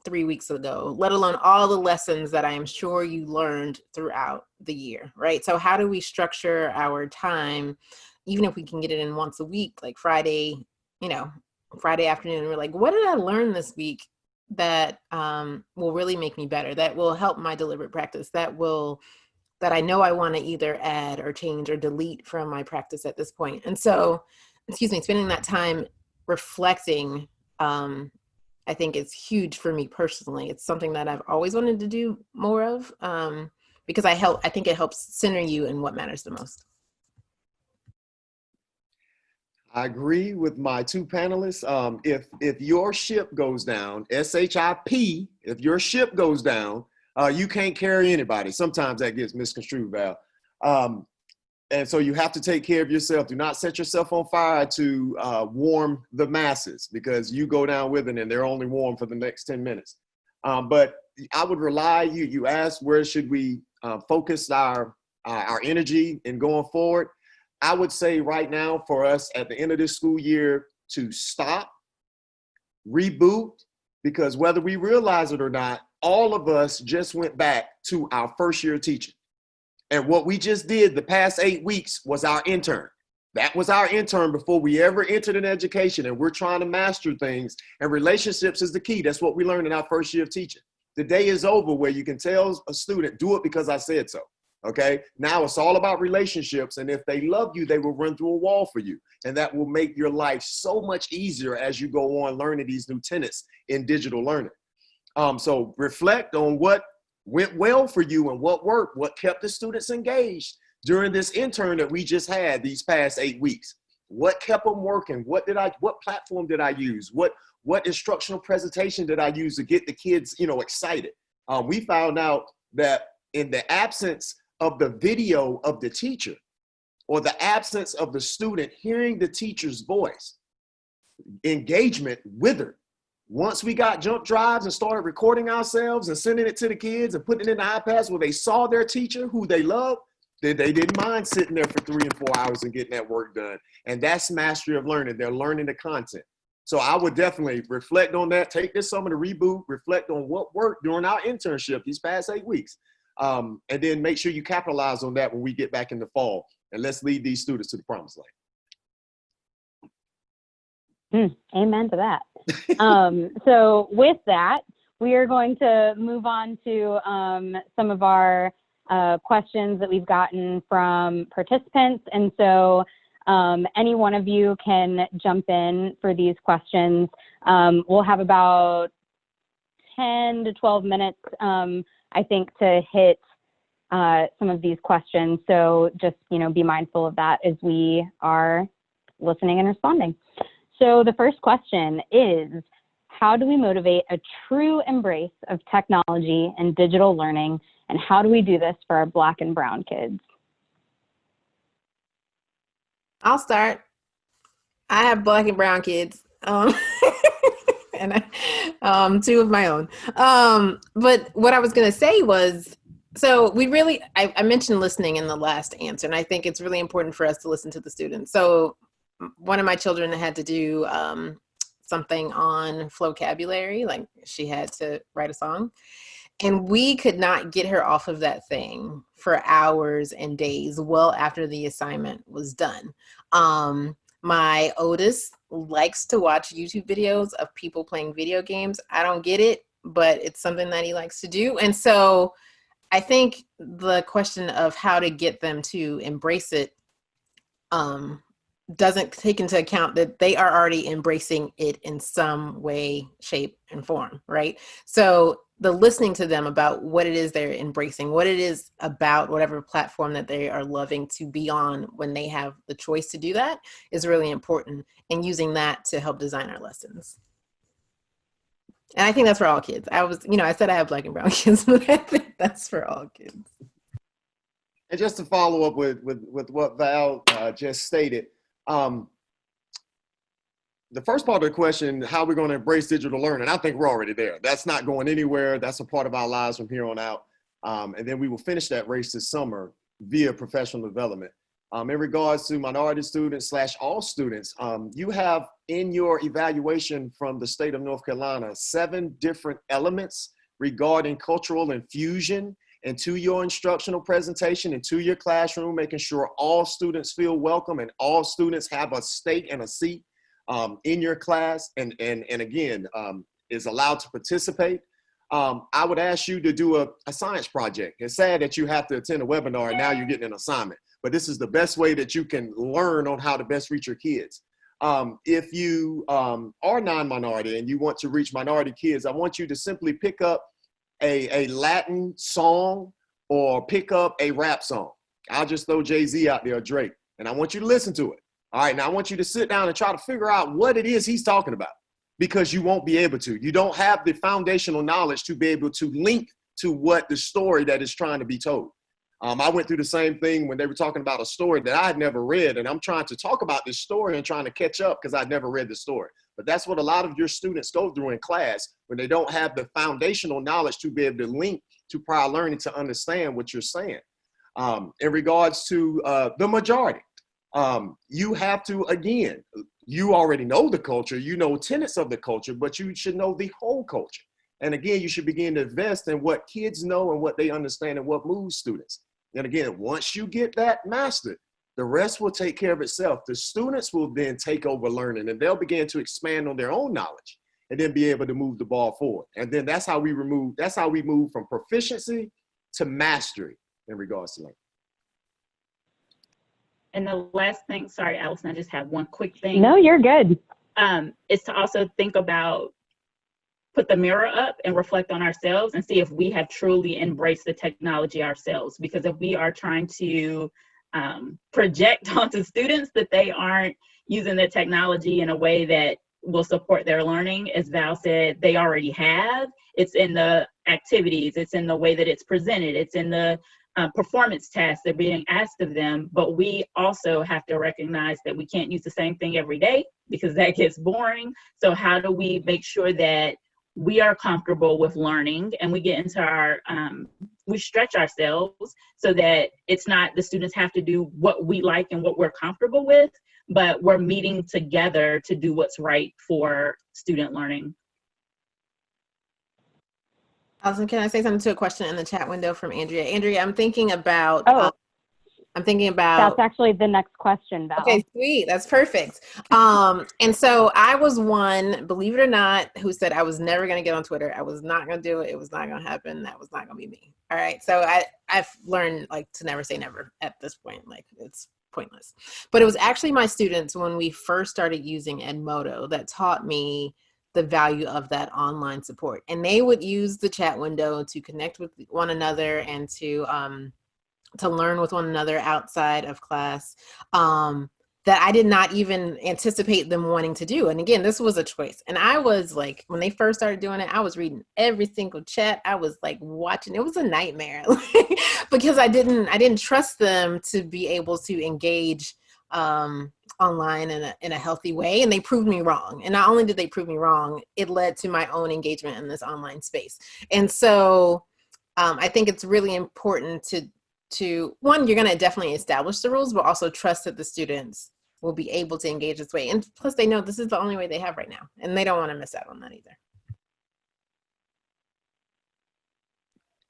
3 weeks ago, let alone all the lessons that I am sure you learned throughout the year, right? So how do we structure our time, even if we can get it in once a week, like Friday afternoon, we're like, what did I learn this week that will really make me better, that will help my deliberate practice, that I know I want to either add or change or delete from my practice at this point. And so, spending that time reflecting, I think it's huge for me personally. It's something that I've always wanted to do more of, because I think it helps center you in what matters the most. I agree with my two panelists. If your ship goes down, SHIP, if your ship goes down, you can't carry anybody. Sometimes that gets misconstrued, Val. And so you have to take care of yourself. Do not set yourself on fire to warm the masses, because you go down with it and they're only warm for the next 10 minutes. But I would rely, you asked where should we focus our energy in going forward. I would say right now for us at the end of this school year to stop, reboot, because whether we realize it or not, all of us just went back to our first year teaching. And what we just did the past 8 weeks was our intern. That was our intern before we ever entered in education. And we're trying to master things, and relationships is the key. That's what we learned in our first year of teaching. The day is over where you can tell a student, do it because I said so. Okay, now it's all about relationships, and if they love you, they will run through a wall for you, and that will make your life so much easier as you go on learning these new tenets in digital learning. So reflect on what went well for you and what worked, what kept the students engaged during this intern that we just had these past 8 weeks. What kept them working? What platform did I use? What instructional presentation did I use to get the kids, excited? We found out that in the absence of the video of the teacher, or the absence of the student hearing the teacher's voice, engagement withered. Once we got jump drives and started recording ourselves and sending it to the kids and putting it in the iPads where they saw their teacher who they loved, then they didn't mind sitting there for 3 and 4 hours and getting that work done. And that's mastery of learning. They're learning the content. So I would definitely reflect on that. Take this summer to reboot, reflect on what worked during our internship these past 8 weeks. And then make sure you capitalize on that when we get back in the fall. And let's lead these students to the promised land. Amen to that. So with that, we are going to move on to some of our questions that we've gotten from participants. And so any one of you can jump in for these questions. We'll have about 10 to 12 minutes, I think, to hit some of these questions. So just, be mindful of that as we are listening and responding. So the first question is, how do we motivate a true embrace of technology and digital learning? And how do we do this for our Black and brown kids? I'll start. I have Black and brown kids, and two of my own. But what I was going to say was, so I mentioned listening in the last answer, and I think it's really important for us to listen to the students. So one of my children had to do something on vocabulary, like she had to write a song. And we could not get her off of that thing for hours and days, well after the assignment was done. My oldest likes to watch YouTube videos of people playing video games. I don't get it, but it's something that he likes to do. And so I think the question of how to get them to embrace it doesn't take into account that they are already embracing it in some way, shape, and form, right? So the listening to them about what it is they're embracing, what it is about whatever platform that they are loving to be on when they have the choice to do that is really important, and using that to help design our lessons. And I think that's for all kids. I said I have Black and brown kids, but I think that's for all kids. And just to follow up with what Val just stated, the first part of the question, how we're going to embrace digital learning, I think we're already there. That's not going anywhere. That's a part of our lives from here on out. And then we will finish that race this summer via professional development. In regards to minority students / all students, you have in your evaluation from the state of North Carolina, 7 different elements regarding cultural infusion into your instructional presentation, into your classroom, making sure all students feel welcome and all students have a stake and a seat in your class and again, is allowed to participate. I would ask you to do a science project. It's sad that you have to attend a webinar and now you're getting an assignment, but this is the best way that you can learn on how to best reach your kids. If you are non-minority and you want to reach minority kids, I want you to simply pick up a Latin song or pick up a rap song. I'll just throw Jay-Z out there, or Drake, and I want you to listen to it. All right, now I want you to sit down and try to figure out what it is he's talking about, because you won't be able to. You don't have the foundational knowledge to be able to link to what the story that is trying to be told. I went through the same thing when they were talking about a story that I had never read, and I'm trying to talk about this story and trying to catch up because I'd never read the story. But that's what a lot of your students go through in class when they don't have the foundational knowledge to be able to link to prior learning to understand what you're saying. In regards to the majority, you have to, again, you already know the culture, you know tenets of the culture, but you should know the whole culture. And again, you should begin to invest in what kids know and what they understand and what moves students. And again, once you get that mastered, the rest will take care of itself. The students will then take over learning and they'll begin to expand on their own knowledge and then be able to move the ball forward. And then that's how we move from proficiency to mastery in regards to learning. And the last thing, sorry, Allison, I just have one quick thing. No, you're good. Is to also think about, put the mirror up and reflect on ourselves and see if we have truly embraced the technology ourselves. Because if we are trying to project onto students that they aren't using the technology in a way that will support their learning, as Val said, they already have. It's in the activities, it's in the way that it's presented, it's in the performance tasks that are being asked of them. But we also have to recognize that we can't use the same thing every day because that gets boring. So how do we make sure that we are comfortable with learning and we get into our, we stretch ourselves so that it's not the students have to do what we like and what we're comfortable with, but we're meeting together to do what's right for student learning. Allison, can I say something to a question in the chat window from Andrea? Andrea, I'm thinking about, That's actually the next question, Val. Okay, sweet. That's perfect. And so I was one, believe it or not, who said I was never going to get on Twitter. I was not going to do it. It was not going to happen. That was not going to be me. All right. So I've learned to never say never at this point. It's pointless. But it was actually my students when we first started using Edmodo that taught me the value of that online support. And they would use the chat window to connect with one another and to learn with one another outside of class, that I did not even anticipate them wanting to do. And again, this was a choice. And I was like, when they first started doing it, I was reading every single chat. I was like watching, it was a nightmare because I didn't trust them to be able to engage online in a healthy way. And they proved me wrong. And not only did they prove me wrong, it led to my own engagement in this online space. And so I think it's really important to one, you're going to definitely establish the rules, but also trust that the students will be able to engage this way. And plus they know this is the only way they have right now, and they don't want to miss out on that either.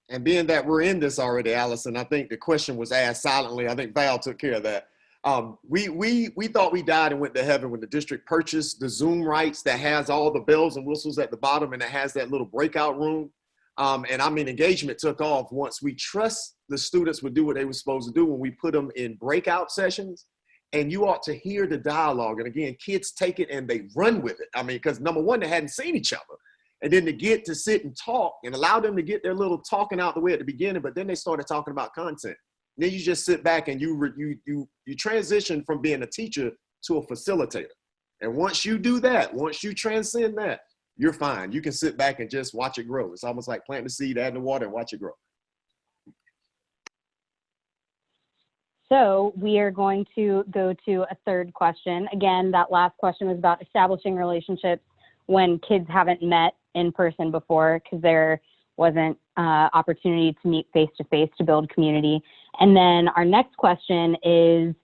And being that we're in this already, Allison, I think the question was asked silently. I think Val took care of that. We thought we died and went to heaven when the district purchased the Zoom rights that has all the bells and whistles at the bottom, and it has that little breakout room. And I mean, engagement took off once we trust the students would do what they were supposed to do when we put them in breakout sessions. And you ought to hear the dialogue. And again, kids take it and they run with it. I mean, because number one, they hadn't seen each other. And then to get to sit and talk and allow them to get their little talking out the way at the beginning, but then they started talking about content. And then you just sit back and you transition from being a teacher to a facilitator. And once you do that, once you transcend that, you're fine. You can sit back and just watch it grow. It's almost like planting a seed, adding the water, and watch it grow. So we are going to go to a third question. Again, that last question was about establishing relationships when kids haven't met in person before because there wasn't opportunity to meet face-to-face to build community. And then our next question is,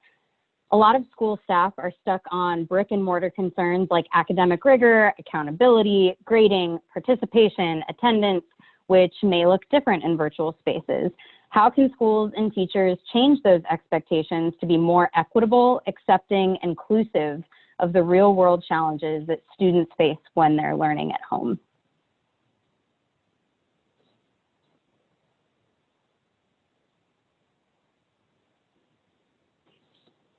a lot of school staff are stuck on brick and mortar concerns like academic rigor, accountability, grading, participation, attendance, which may look different in virtual spaces. How can schools and teachers change those expectations to be more equitable, accepting, inclusive of the real world challenges that students face when they're learning at home?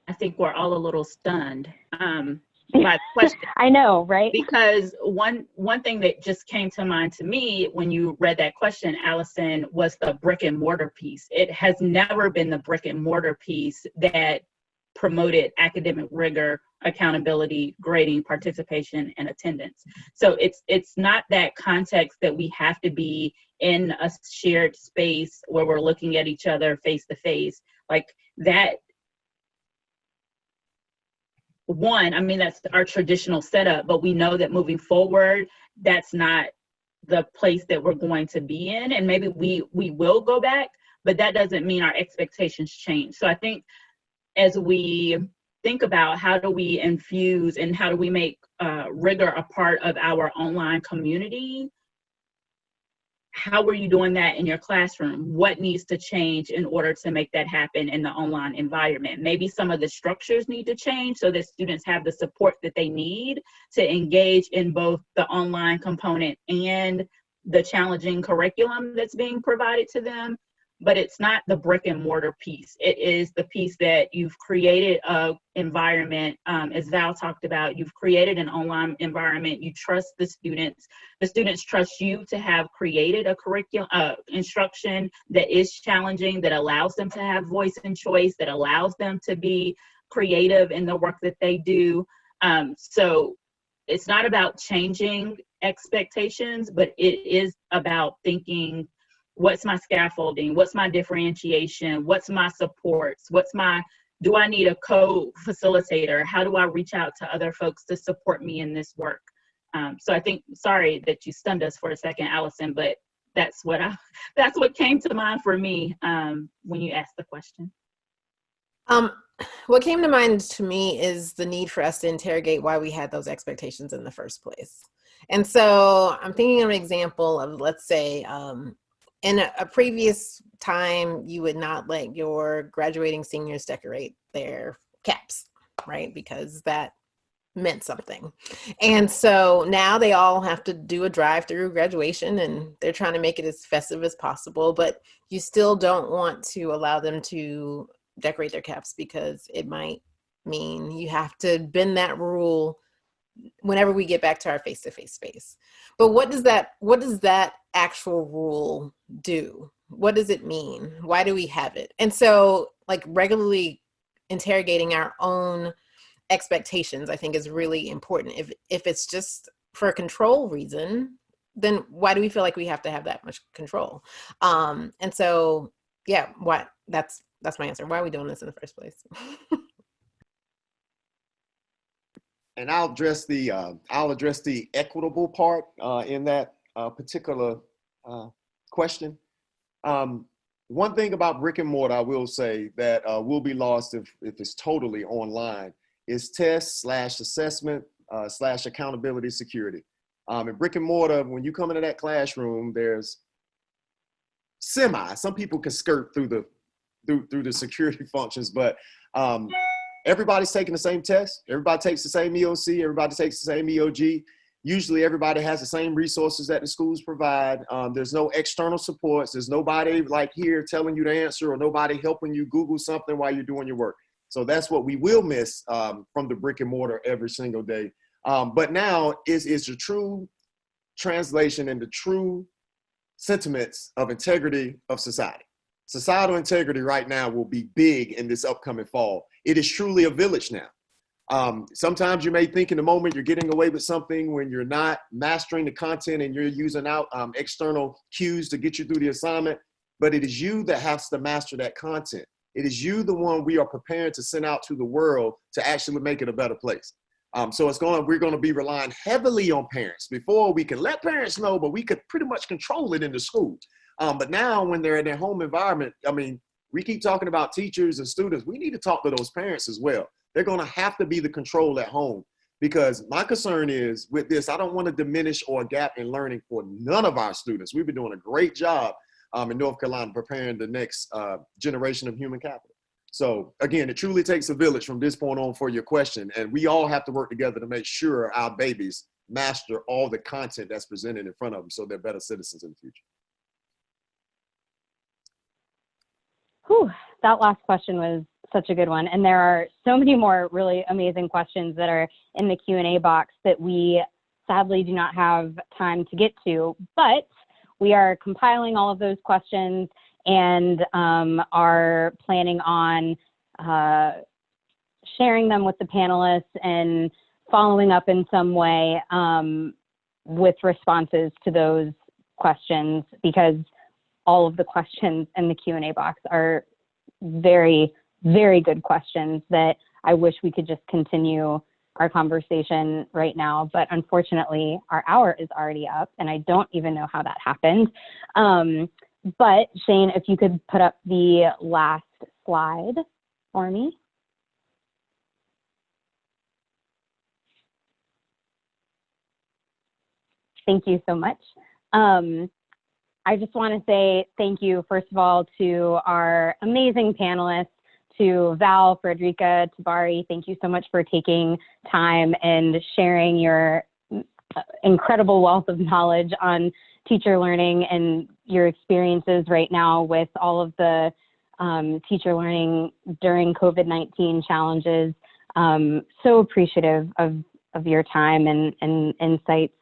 I think we're all a little stunned by the question. I know, right? Because one thing that just came to mind to me when you read that question, Allison, was the brick and mortar piece. It has never been the brick and mortar piece that promoted academic rigor, accountability, grading, participation, and attendance. So it's not that context that we have to be in a shared space where we're looking at each other face to face. Like that. One, I mean, that's our traditional setup, but we know that moving forward, that's not the place that we're going to be in. And maybe we will go back, but that doesn't mean our expectations change. So I think as we think about how do we infuse and how do we make rigor a part of our online community, how are you doing that in your classroom? What needs to change in order to make that happen in the online environment? Maybe some of the structures need to change so that students have the support that they need to engage in both the online component and the challenging curriculum that's being provided to them. But it's not the brick and mortar piece. It is the piece that you've created an environment, as Val talked about, you've created an online environment, you trust the students trust you to have created a curriculum, instruction that is challenging, that allows them to have voice and choice, that allows them to be creative in the work that they do. So it's not about changing expectations, but it is about thinking, what's my scaffolding? What's my differentiation? What's my supports? Do I need a co-facilitator? How do I reach out to other folks to support me in this work? So I think, sorry that you stunned us for a second, Allison, but that's what came to mind for me when you asked the question. What came to mind to me is the need for us to interrogate why we had those expectations in the first place. And so I'm thinking of an example of, let's say, in a previous time, you would not let your graduating seniors decorate their caps, right? Because that meant something. And so now they all have to do a drive-through graduation, and they're trying to make it as festive as possible, but you still don't want to allow them to decorate their caps because it might mean you have to bend that rule whenever we get back to our face-to-face space. But what does that actual rule do? What does it mean? Why do we have it? And so like regularly interrogating our own expectations, I think, is really important. If it's just for a control reason, then why do we feel like we have to have that much control? And so, yeah, that's my answer. Why are we doing this in the first place? And I'll address the equitable part in that particular question. One thing about brick and mortar, I will say that will be lost if it's totally online, is test / assessment / accountability security. In brick and mortar, when you come into that classroom, there's some people can skirt through the security functions, but everybody's taking the same test. Everybody takes the same EOC. Everybody takes the same EOG. Usually everybody has the same resources that the schools provide. There's no external supports. There's nobody like here telling you the answer, or nobody helping you Google something while you're doing your work. So that's what we will miss from the brick and mortar every single day. But now is the true translation and the true sentiments of integrity of society. Societal integrity right now will be big in this upcoming fall. It is truly a village now. Sometimes you may think in the moment you're getting away with something when you're not mastering the content and you're using out external cues to get you through the assignment, but it is you that has to master that content. It is you, the one we are preparing to send out to the world to actually make it a better place. So we're going to be relying heavily on parents. Before, we can let parents know, but we could pretty much control it in the school. But now when they're in their home environment, I mean, we keep talking about teachers and students. We need to talk to those parents as well. They're going to have to be the control at home, because my concern is with this, I don't want to diminish or gap in learning for none of our students. We've been doing a great job in North Carolina preparing the next generation of human capital. So again, it truly takes a village from this point on for your question. And we all have to work together to make sure our babies master all the content that's presented in front of them so they're better citizens in the future. Whew, that last question was such a good one. And there are so many more really amazing questions that are in the Q&A box that we sadly do not have time to get to, but we are compiling all of those questions and are planning on sharing them with the panelists and following up in some way with responses to those questions, because all of the questions in the Q&A box are very, very good questions that I wish we could just continue our conversation right now. But unfortunately, our hour is already up, and I don't even know how that happened. But Shane, if you could put up the last slide for me. Thank you so much. I just want to say thank you, first of all, to our amazing panelists, to Val, Frederica, Tabari. Thank you so much for taking time and sharing your incredible wealth of knowledge on teacher learning and your experiences right now with all of the teacher learning during COVID-19 challenges. So appreciative of your time and insights.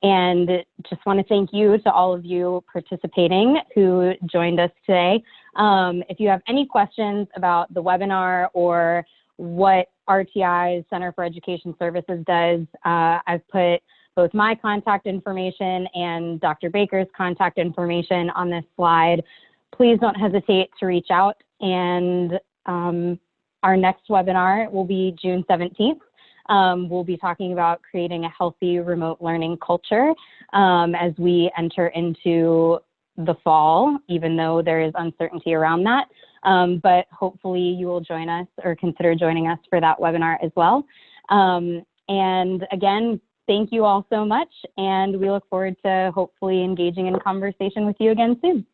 And just want to thank you to all of you participating who joined us today. If you have any questions about the webinar or what RTI's Center for Education Services does, I've put both my contact information and Dr. Baker's contact information on this slide. Please don't hesitate to reach out. And our next webinar will be June 17th. We'll be talking about creating a healthy remote learning culture as we enter into the fall, even though there is uncertainty around that. But hopefully you will join us or consider joining us for that webinar as well. And again, thank you all so much. And we look forward to hopefully engaging in conversation with you again soon.